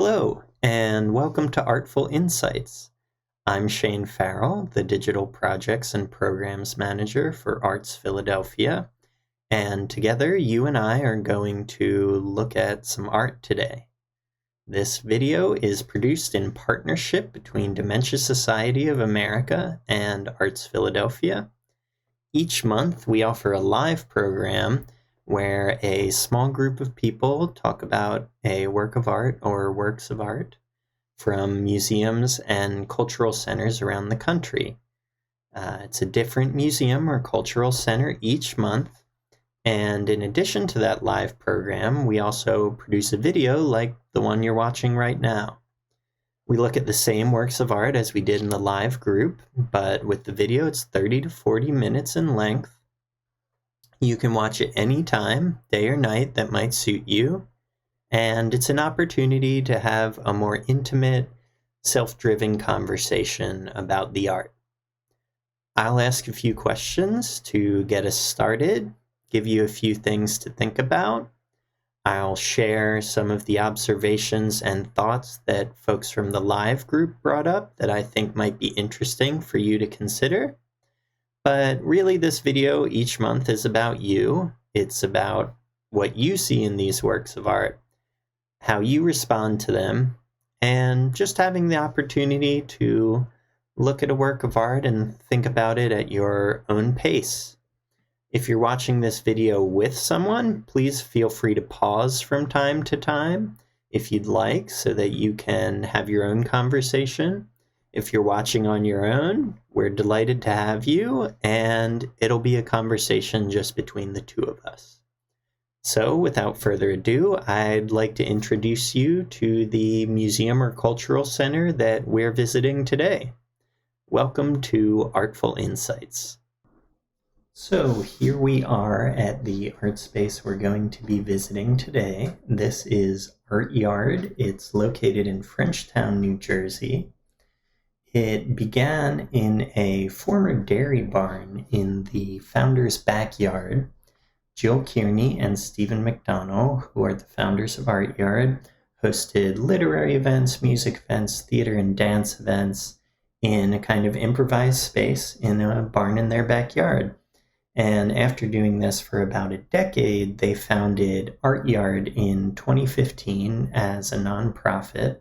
Hello, and welcome to ARTFul Insights. I'm Shane Farrell, the Digital Projects and Programs Manager for Arts Philadelphia, and together you and I are going to look at some art today. This video is produced in partnership between Dementia Society of America and Arts Philadelphia. Each month we offer a live program where a small group of people talk about a work of art or works of art from museums and cultural centers around the country. It's a different museum or cultural center each month, and in addition to that live program, we also produce a video like the one you're watching right now. We look at the same works of art as we did in the live group, but with the video it's 30 to 40 minutes in length. You can watch it any time, day or night, that might suit you, and it's an opportunity to have a more intimate, self-driven conversation about the art. I'll ask a few questions to get us started, give you a few things to think about. I'll share some of the observations and thoughts that folks from the live group brought up that I think might be interesting for you to consider. But really, this video each month is about you. It's about what you see in these works of art, how you respond to them, and just having the opportunity to look at a work of art and think about it at your own pace. If you're watching this video with someone, please feel free to pause from time to time if you'd like, so that you can have your own conversation. If you're watching on your own, we're delighted to have you, and it'll be a conversation just between the two of us. So, without further ado, I'd like to introduce you to the museum or cultural center that we're visiting today. Welcome to ARTFul Insights. So, here we are at the art space we're going to be visiting today. This is ArtYard. It's located in Frenchtown, New Jersey. It began in a former dairy barn in the founder's backyard. Jill Kearney and Stephen McDonnell, who are the founders of ArtYard, hosted literary events, music events, theater and dance events in a kind of improvised space in a barn in their backyard. And after doing this for about a decade, they founded ArtYard in 2015 as a nonprofit,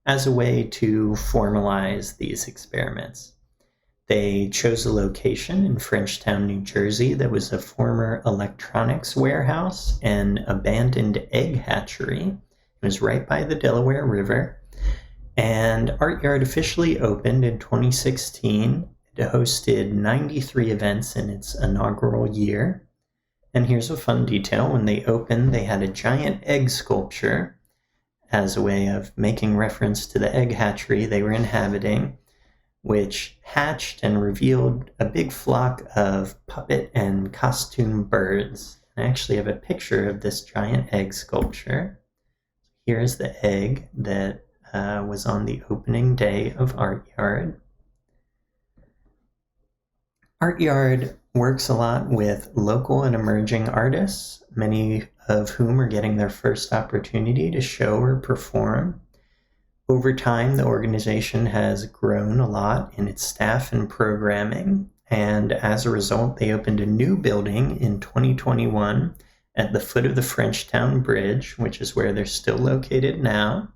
as a way to formalize these experiments. They chose a location in Frenchtown, New Jersey that was a former electronics warehouse and abandoned egg hatchery. It was right by the Delaware River. And ArtYard officially opened in 2016. It hosted 93 events in its inaugural year. And here's a fun detail. When they opened, they had a giant egg sculpture as a way of making reference to the egg hatchery they were inhabiting, which hatched and revealed a big flock of puppet and costume birds. I actually have a picture of this giant egg sculpture. Here's the egg that was on the opening day of ArtYard. ArtYard works a lot with local and emerging artists, many of whom are getting their first opportunity to show or perform. Over time, the organization has grown a lot in its staff and programming, and as a result, they opened a new building in 2021 at the foot of the Frenchtown Bridge, which is where they're still located now.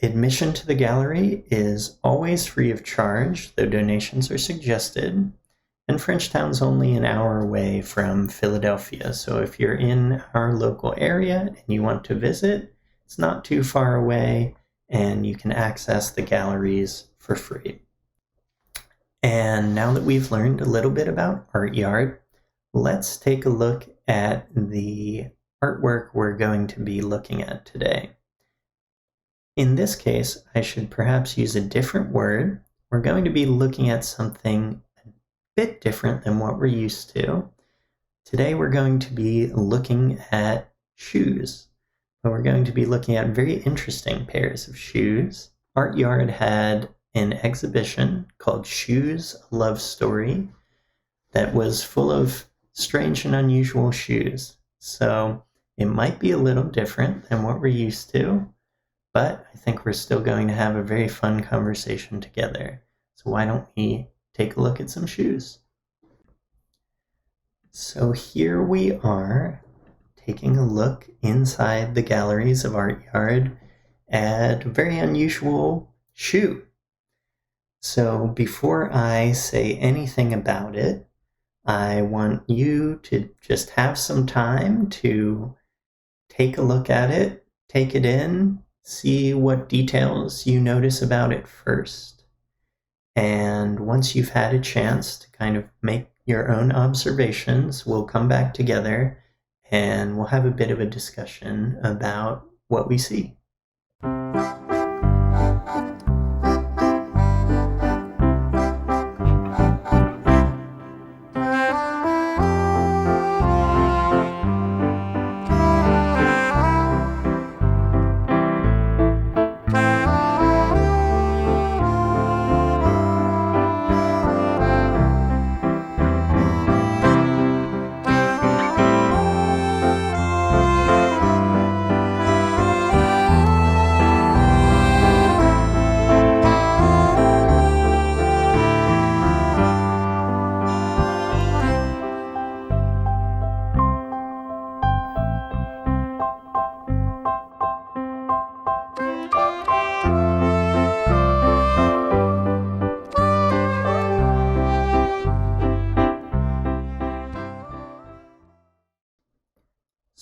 Admission to the gallery is always free of charge, though donations are suggested. And Frenchtown's only an hour away from Philadelphia, so if you're in our local area and you want to visit, it's not too far away, and you can access the galleries for free. And now that we've learned a little bit about ArtYard, let's take a look at the artwork we're going to be looking at today. In this case, I should perhaps use a different word. We're going to be looking at something bit different than what we're used to. Today we're going to be looking at shoes, but we're going to be looking at very interesting pairs of shoes. ArtYard had an exhibition called Shoes, a Love Story that was full of strange and unusual shoes. So It might be a little different than what we're used to, but I think we're still going to have a very fun conversation together. So why don't we take a look at some shoes? So here we are, taking a look inside the galleries of ArtYard at a very unusual shoe. So before I say anything about it, I want you to just have some time to take a look at it, take it in, see what details you notice about it first. And once you've had a chance to kind of make your own observations, we'll come back together and we'll have a bit of a discussion about what we see.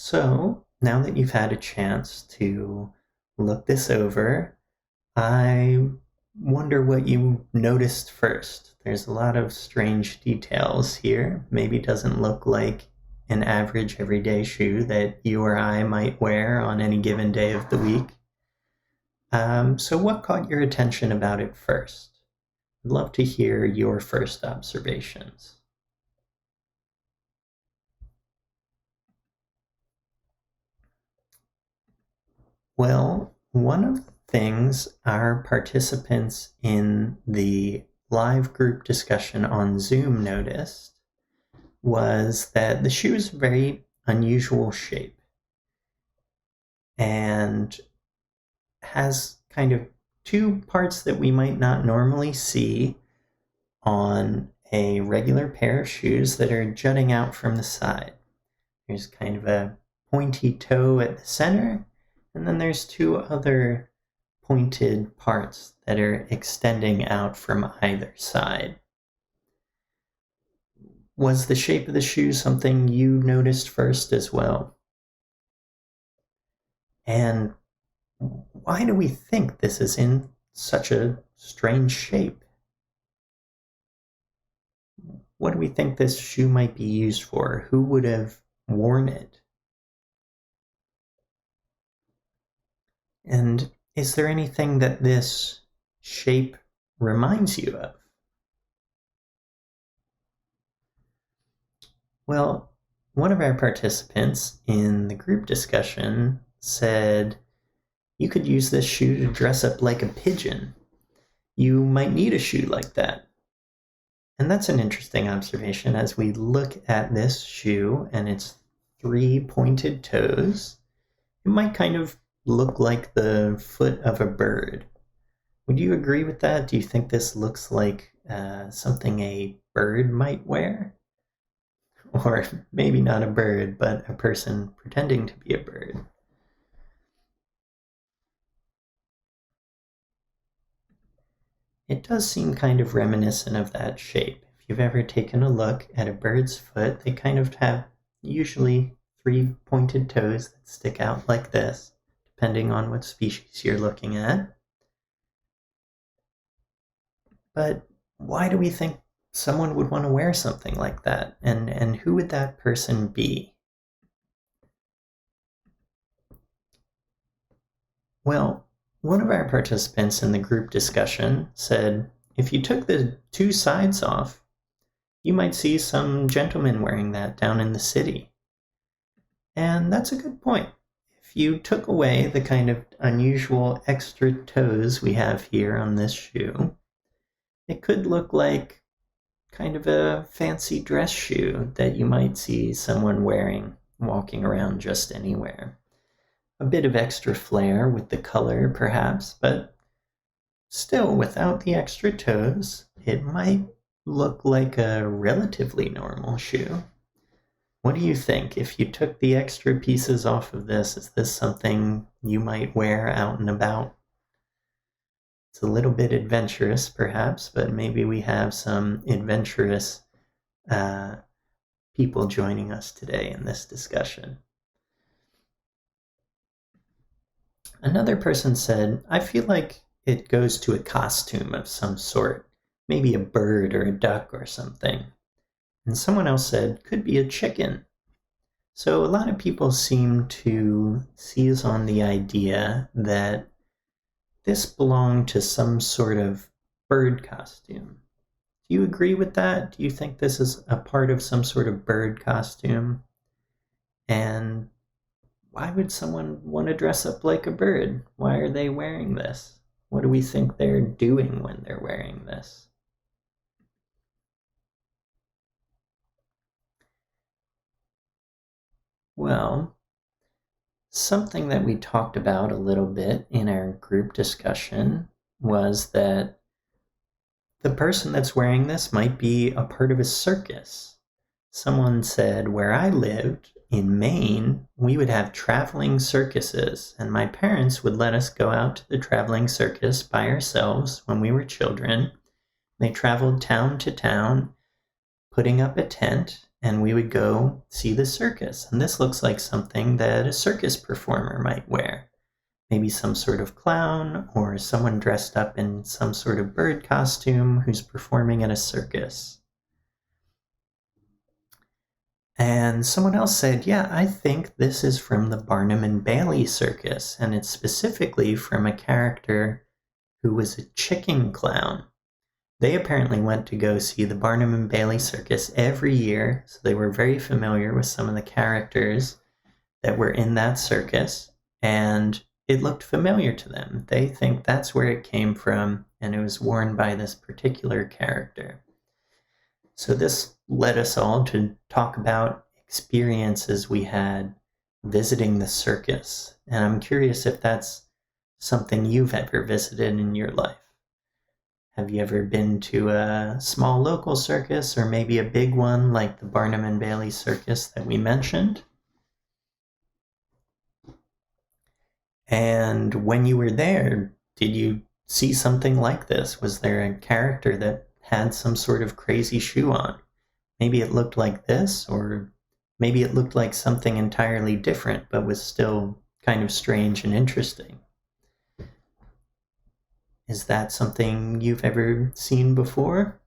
So now that you've had a chance to look this over, I wonder what you noticed first. There's a lot of strange details here. Maybe doesn't look like an average everyday shoe that you or I might wear on any given day of the week. So what caught your attention about it first? I'd love to hear your first observations. Well, one of the things our participants in the live group discussion on Zoom noticed was that the shoe is a very unusual shape and has kind of two parts that we might not normally see on a regular pair of shoes that are jutting out from the side. There's kind of a pointy toe at the center, and then there's two other pointed parts that are extending out from either side. Was the shape of the shoe something you noticed first as well? And why do we think this is in such a strange shape? What do we think this shoe might be used for? Who would have worn it? And is there anything that this shape reminds you of? Well, one of our participants in the group discussion said you could use this shoe to dress up like a pigeon. You might need a shoe like that. And that's an interesting observation as we look at this shoe and its three pointed toes. It might kind of look like the foot of a bird. Would you agree with that? Do you think this looks like something a bird might wear? Or maybe not a bird, but a person pretending to be a bird. It does seem kind of reminiscent of that shape. If you've ever taken a look at a bird's foot, they kind of have usually three pointed toes that stick out like this, depending on what species you're looking at. But why do we think someone would want to wear something like that? And who would that person be? Well, one of our participants in the group discussion said, if you took the two sides off, you might see some gentlemen wearing that down in the city. And that's a good point. If you took away the kind of unusual extra toes we have here on this shoe, it could look like kind of a fancy dress shoe that you might see someone wearing walking around just anywhere. A bit of extra flair with the color, perhaps, but still, without the extra toes, it might look like a relatively normal shoe. What do you think? If you took the extra pieces off of this, is this something you might wear out and about? It's a little bit adventurous, perhaps, but maybe we have some adventurous people joining us today in this discussion. Another person said, I feel like it goes to a costume of some sort, maybe a bird or a duck or something. And someone else said, could be a chicken. So a lot of people seem to seize on the idea that this belonged to some sort of bird costume. Do you agree with that? Do you think this is a part of some sort of bird costume? And why would someone want to dress up like a bird? Why are they wearing this? What do we think they're doing when they're wearing this? Well, something that we talked about a little bit in our group discussion was that the person that's wearing this might be a part of a circus. Someone said, where I lived in Maine, we would have traveling circuses, and my parents would let us go out to the traveling circus by ourselves when we were children. They traveled town to town, putting up a tent, and we would go see the circus. And this looks like something that a circus performer might wear. Maybe some sort of clown or someone dressed up in some sort of bird costume who's performing at a circus. And someone else said, yeah, I think this is from the Barnum and Bailey circus, and it's specifically from a character who was a chicken clown. They apparently went to go see the Barnum and Bailey circus every year, so they were very familiar with some of the characters that were in that circus, and it looked familiar to them. They think that's where it came from, and it was worn by this particular character. So this led us all to talk about experiences we had visiting the circus, and I'm curious if that's something you've ever visited in your life. Have you ever been to a small local circus or maybe a big one like the Barnum and Bailey circus that we mentioned? And when you were there, did you see something like this? Was there a character that had some sort of crazy shoe on? Maybe it looked like this, or maybe it looked like something entirely different, but was still kind of strange and interesting. Is that something you've ever seen before?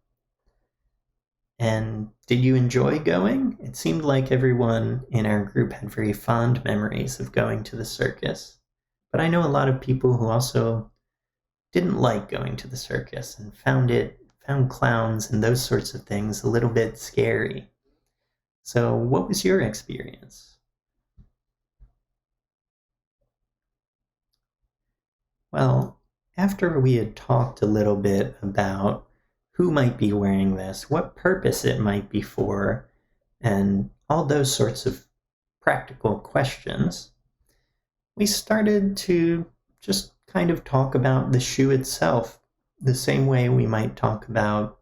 And did you enjoy going? It seemed like everyone in our group had very fond memories of going to the circus. But I know a lot of people who also didn't like going to the circus and found clowns and those sorts of things a little bit scary. So what was your experience? Well, after we had talked a little bit about who might be wearing this, what purpose it might be for, and all those sorts of practical questions, we started to just kind of talk about the shoe itself the same way we might talk about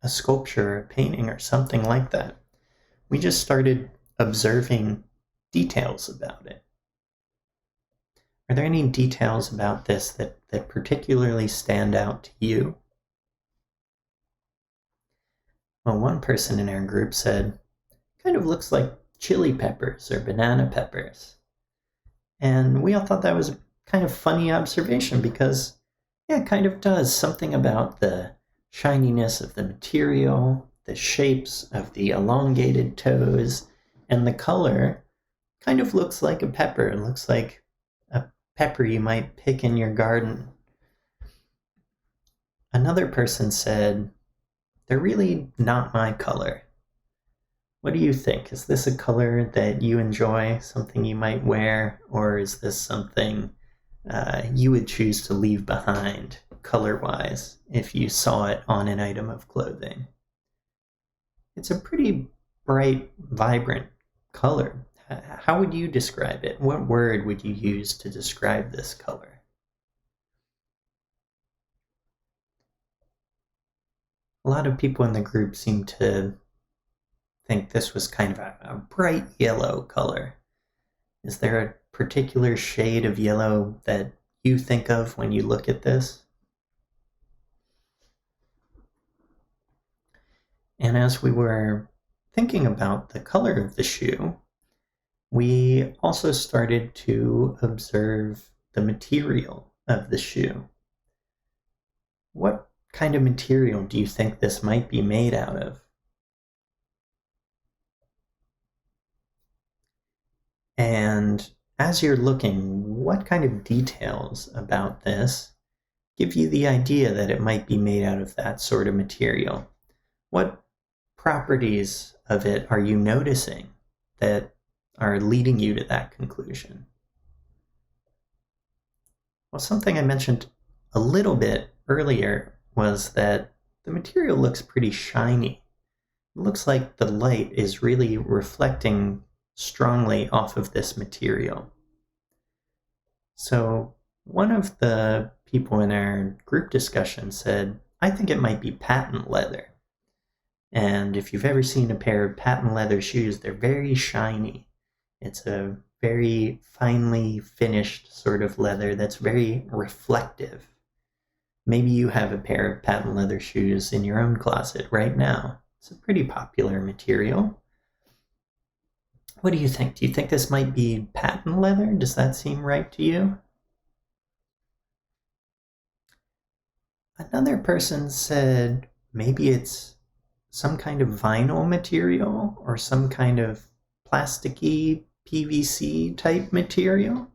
a sculpture, a painting, or something like that. We just started observing details about it. Are there any details about this that particularly stand out to you? Well, one person in our group said, kind of looks like chili peppers or banana peppers. And we all thought that was a kind of funny observation because, yeah, it kind of does something about the shininess of the material, the shapes of the elongated toes, and the color kind of looks like a pepper. It looks like a pepper you might pick in your garden. Another person said, they're really not my color. What do you think? Is this a color that you enjoy, something you might wear, or is this something you would choose to leave behind color-wise if you saw it on an item of clothing? It's a pretty bright, vibrant color. How would you describe it? What word would you use to describe this color? A lot of people in the group seem to think this was kind of a bright yellow color. Is there a particular shade of yellow that you think of when you look at this? And as we were thinking about the color of the shoe, we also started to observe the material of the shoe. What kind of material do you think this might be made out of? And as you're looking, what kind of details about this give you the idea that it might be made out of that sort of material? What properties of it are you noticing that are leading you to that conclusion? Well, something I mentioned a little bit earlier was that the material looks pretty shiny. It looks like the light is really reflecting strongly off of this material. So one of the people in our group discussion said, I think it might be patent leather. And if you've ever seen a pair of patent leather shoes, they're very shiny. It's a very finely finished sort of leather that's very reflective. Maybe you have a pair of patent leather shoes in your own closet right now. It's a pretty popular material. What do you think? Do you think this might be patent leather? Does that seem right to you? Another person said maybe it's some kind of vinyl material or some kind of plasticky PVC type material.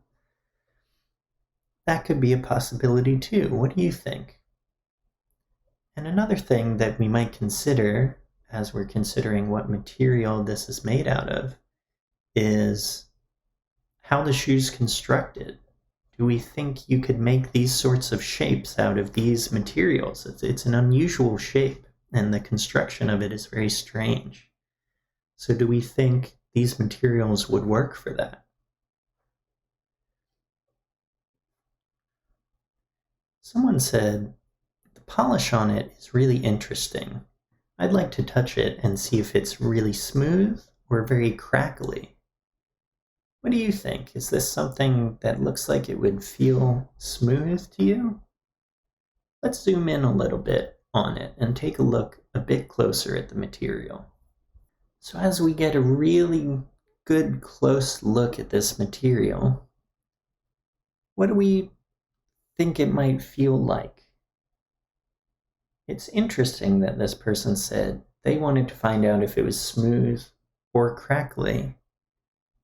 That could be a possibility too. What do you think? And another thing that we might consider as we're considering what material this is made out of is how the shoe's constructed. Do we think you could make these sorts of shapes out of these materials? It's an unusual shape, and the construction of it is very strange. So do we think these materials would work for that? Someone said, the polish on it is really interesting. I'd like to touch it and see if it's really smooth or very crackly. What do you think? Is this something that looks like it would feel smooth to you? Let's zoom in a little bit on it and take a look a bit closer at the material. So as we get a really good close look at this material, what do we think it might feel like? It's interesting that this person said they wanted to find out if it was smooth or crackly,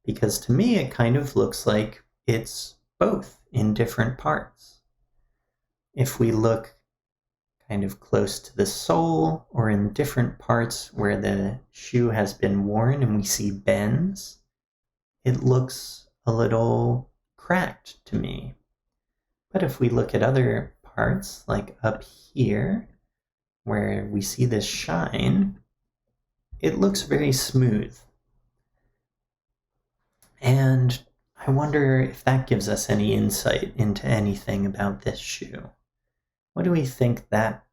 because to me it kind of looks like it's both in different parts. If we look kind of close to the sole or in different parts where the shoe has been worn and we see bends, it looks a little cracked to me. But if we look at other parts, like up here, where we see this shine, it looks very smooth. And I wonder if that gives us any insight into anything about this shoe. What do we think that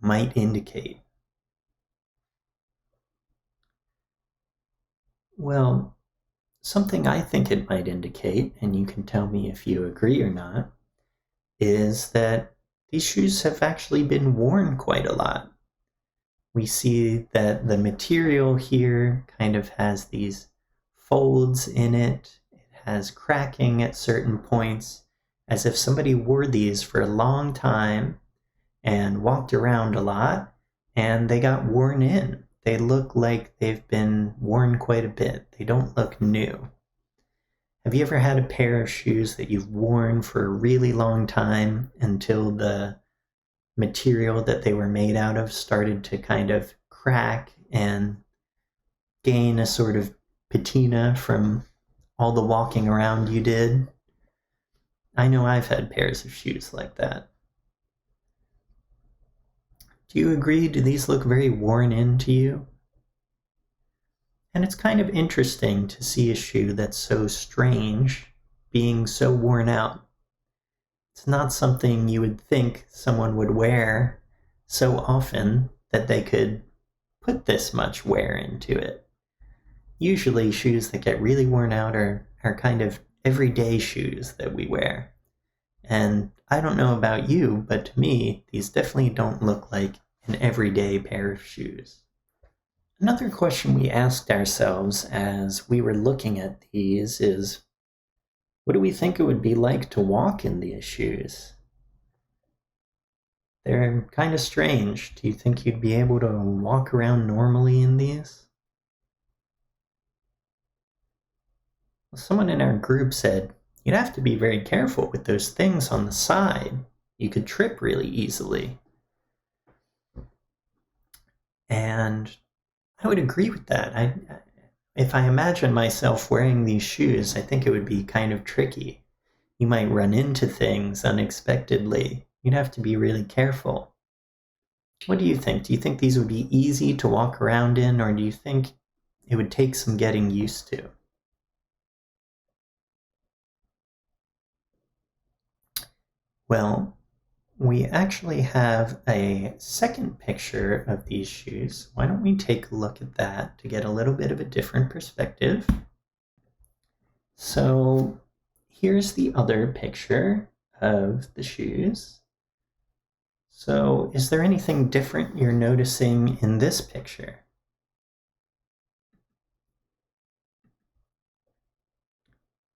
might indicate? Well, something I think it might indicate, and you can tell me if you agree or not, is that these shoes have actually been worn quite a lot. We see that the material here kind of has these folds in it. It has cracking at certain points, as if somebody wore these for a long time and walked around a lot, and they got worn in. They look like they've been worn quite a bit. They don't look new. Have you ever had a pair of shoes that you've worn for a really long time until the material that they were made out of started to kind of crack and gain a sort of patina from all the walking around you did? I know I've had pairs of shoes like that. Do you agree? Do these look very worn in to you? And it's kind of interesting to see a shoe that's so strange being so worn out. It's not something you would think someone would wear so often that they could put this much wear into it. Usually shoes that get really worn out are kind of everyday shoes that we wear. And I don't know about you, but to me, these definitely don't look like an everyday pair of shoes. Another question we asked ourselves as we were looking at these is, what do we think it would be like to walk in these shoes? They're kind of strange. Do you think you'd be able to walk around normally in these? Someone in our group said, you'd have to be very careful with those things on the side. You could trip really easily. And I would agree with that. If I imagine myself wearing these shoes, I think it would be kind of tricky. You might run into things unexpectedly. You'd have to be really careful. What do you think? Do you think these would be easy to walk around in, or do you think it would take some getting used to? Well, we actually have a second picture of these shoes. Why don't we take a look at that to get a little bit of a different perspective? So here's the other picture of the shoes. So is there anything different you're noticing in this picture?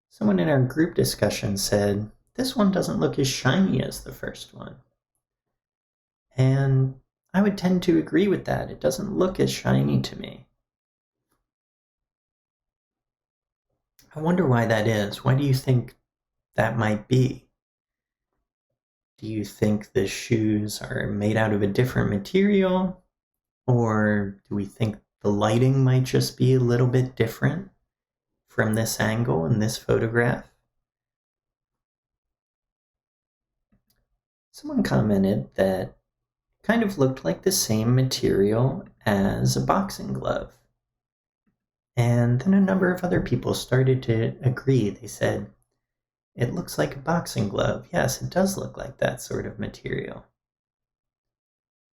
Someone in our group discussion said, this one doesn't look as shiny as the first one. And I would tend to agree with that. It doesn't look as shiny to me. I wonder why that is. Why do you think that might be? Do you think the shoes are made out of a different material? Or do we think the lighting might just be a little bit different from this angle in this photograph? Someone commented that kind of looked like the same material as a boxing glove. And then a number of other people started to agree. They said, it looks like a boxing glove. Yes, it does look like that sort of material.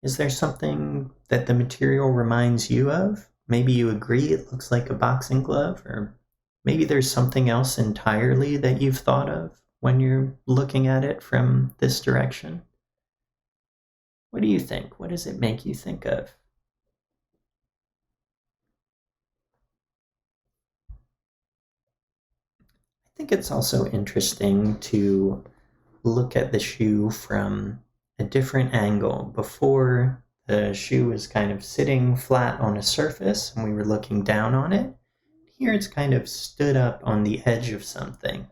Is there something that the material reminds you of? Maybe you agree it looks like a boxing glove, or maybe there's something else entirely that you've thought of when you're looking at it from this direction. What do you think? What does it make you think of? I think it's also interesting to look at the shoe from a different angle. Before, the shoe was kind of sitting flat on a surface and we were looking down on it. Here it's kind of stood up on the edge of something.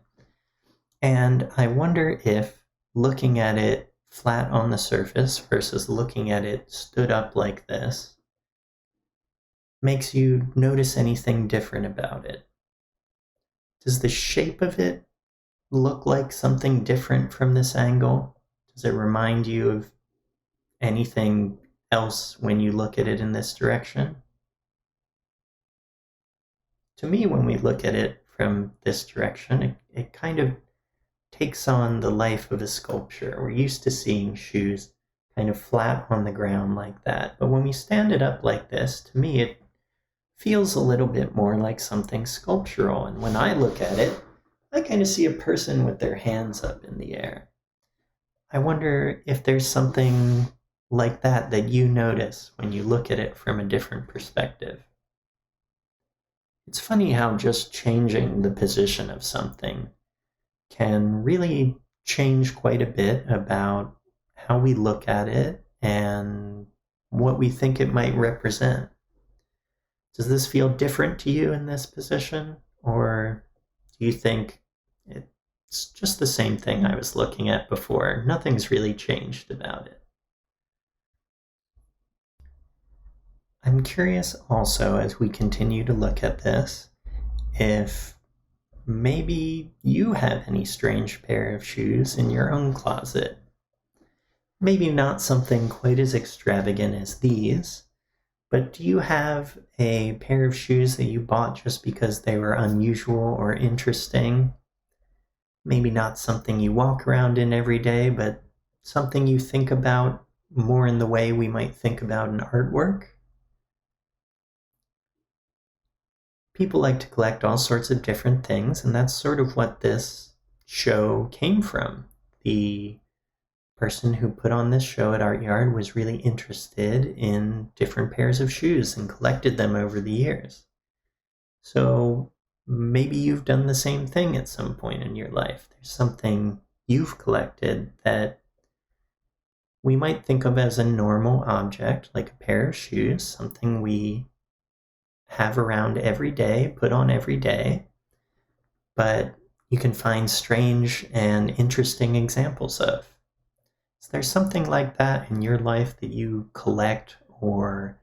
And I wonder if looking at it flat on the surface versus looking at it stood up like this makes you notice anything different about it. Does the shape of it look like something different from this angle? Does it remind you of anything else when you look at it in this direction? To me, when we look at it from this direction, it kind of takes on the life of a sculpture. We're used to seeing shoes kind of flat on the ground like that. But when we stand it up like this, to me, it feels a little bit more like something sculptural. And when I look at it, I kind of see a person with their hands up in the air. I wonder if there's something like that that you notice when you look at it from a different perspective. It's funny how just changing the position of something can really change quite a bit about how we look at it and what we think it might represent. Does this feel different to you in this position? Or do you think it's just the same thing I was looking at before? Nothing's really changed about it. I'm curious also, as we continue to look at this, if maybe you have any strange pair of shoes in your own closet. Maybe not something quite as extravagant as these, But do you have a pair of shoes that you bought just because they were unusual or interesting? Maybe not something you walk around in every day, but something you think about more in the way we might think about an artwork? People like to collect all sorts of different things, and that's sort of what this show came from. The person who put on this show at ArtYard was really interested in different pairs of shoes and collected them over the years. So maybe you've done the same thing at some point in your life. There's something you've collected that we might think of as a normal object, like a pair of shoes, something we have around every day, put on every day, but you can find strange and interesting examples of. Is there something like that in your life that you collect or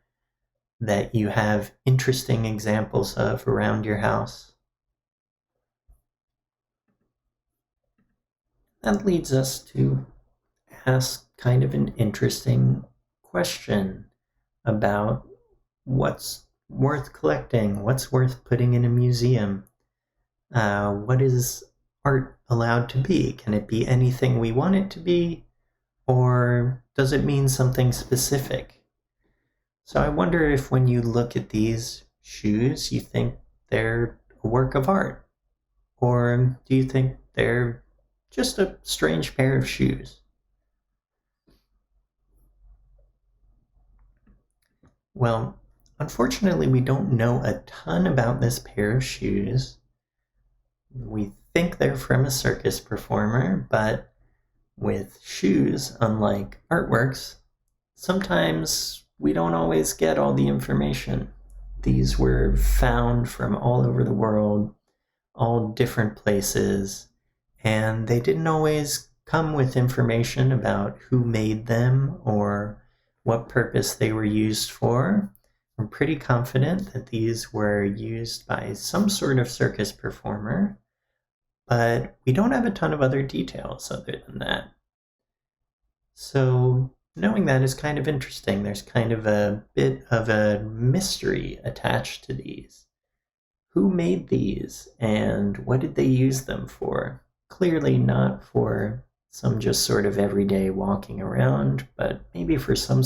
that you have interesting examples of around your house? That leads us to ask kind of an interesting question about what's worth collecting, what's worth putting in a museum. What is art allowed to be? Can it be anything we want it to be? Or does it mean something specific? So I wonder if when you look at these shoes, you think they're a work of art? Or do you think they're just a strange pair of shoes? Well, unfortunately, we don't know a ton about this pair of shoes. We think they're from a circus performer, but with shoes, unlike artworks, sometimes we don't always get all the information. These were found from all over the world, all different places, and they didn't always come with information about who made them or what purpose they were used for. I'm pretty confident that these were used by some sort of circus performer, but we don't have a ton of other details other than that. So knowing that is kind of interesting. There's kind of a bit of a mystery attached to these. Who made these and what did they use them for? Clearly not for some just sort of everyday walking around, but maybe for some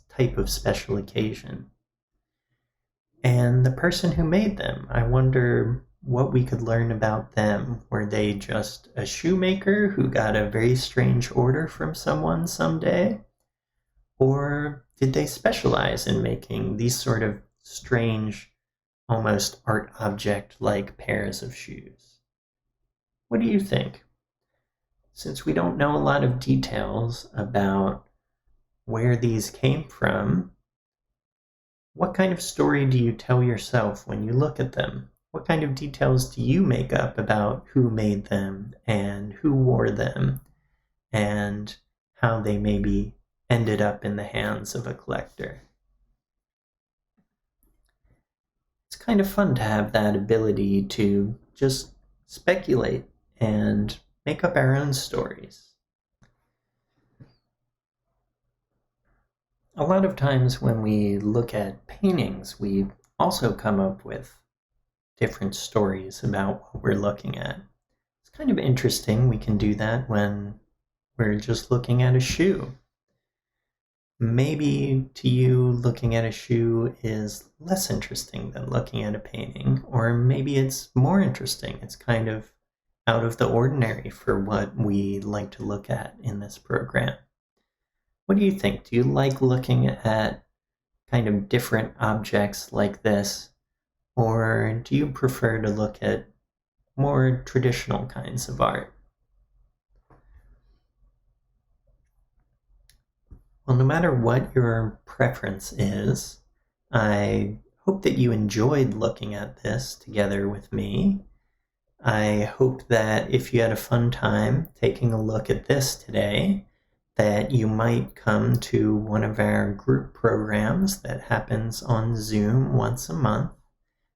type of special occasion. And the person who made them, I wonder what we could learn about them. Were they just a shoemaker who got a very strange order from someone someday? Or did they specialize in making these sort of strange, almost art object-like pairs of shoes? What do you think? Since we don't know a lot of details about where these came from, what kind of story do you tell yourself when you look at them? What kind of details do you make up about who made them and who wore them and how they maybe ended up in the hands of a collector? It's kind of fun to have that ability to just speculate and make up our own stories. A lot of times when we look at paintings, we also come up with different stories about what we're looking at. It's kind of interesting we can do that when we're just looking at a shoe. Maybe to you, looking at a shoe is less interesting than looking at a painting, or maybe it's more interesting. It's kind of out of the ordinary for what we like to look at in this program. What do you think? Do you like looking at kind of different objects like this? Or do you prefer to look at more traditional kinds of art? Well, no matter what your preference is, I hope that you enjoyed looking at this together with me. I hope that if you had a fun time taking a look at this today, that you might come to one of our group programs that happens on Zoom once a month.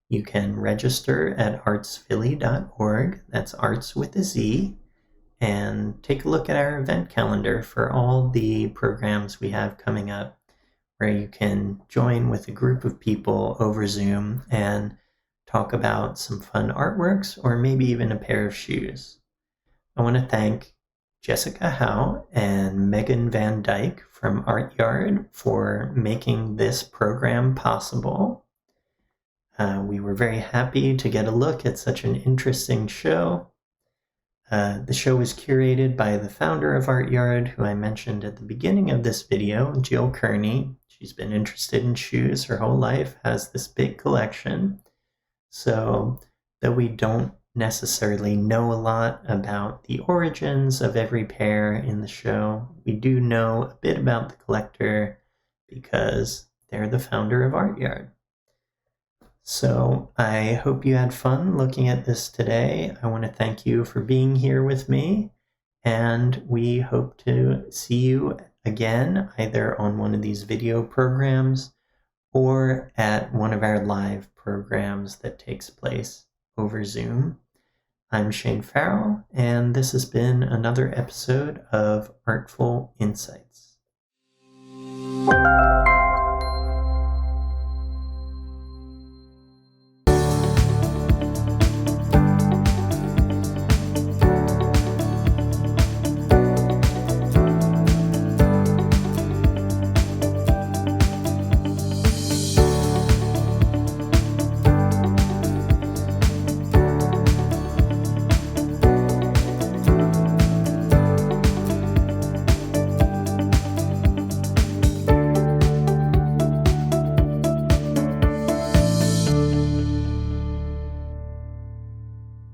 You can register at artsphilly.org, that's arts with a Z, and take a look at our event calendar for all the programs we have coming up. where you can join with a group of people over Zoom and talk about some fun artworks or maybe even a pair of shoes. I want to thank Jessica Howe and Megan Van Dyke from ArtYard for making this program possible. We were very happy to get a look at such an interesting show. The show was curated by the founder of ArtYard, who I mentioned at the beginning of this video, Jill Kearney. She's been interested in shoes her whole life, has this big collection. So, though we don't necessarily know a lot about the origins of every pair in the show, we do know a bit about the collector because they're the founder of ArtYard. So I hope you had fun looking at this today. I want to thank you for being here with me, and we hope to see you again either on one of these video programs or at one of our live programs that takes place over Zoom. I'm Shane Farrell, and this has been another episode of ARTFul Insights.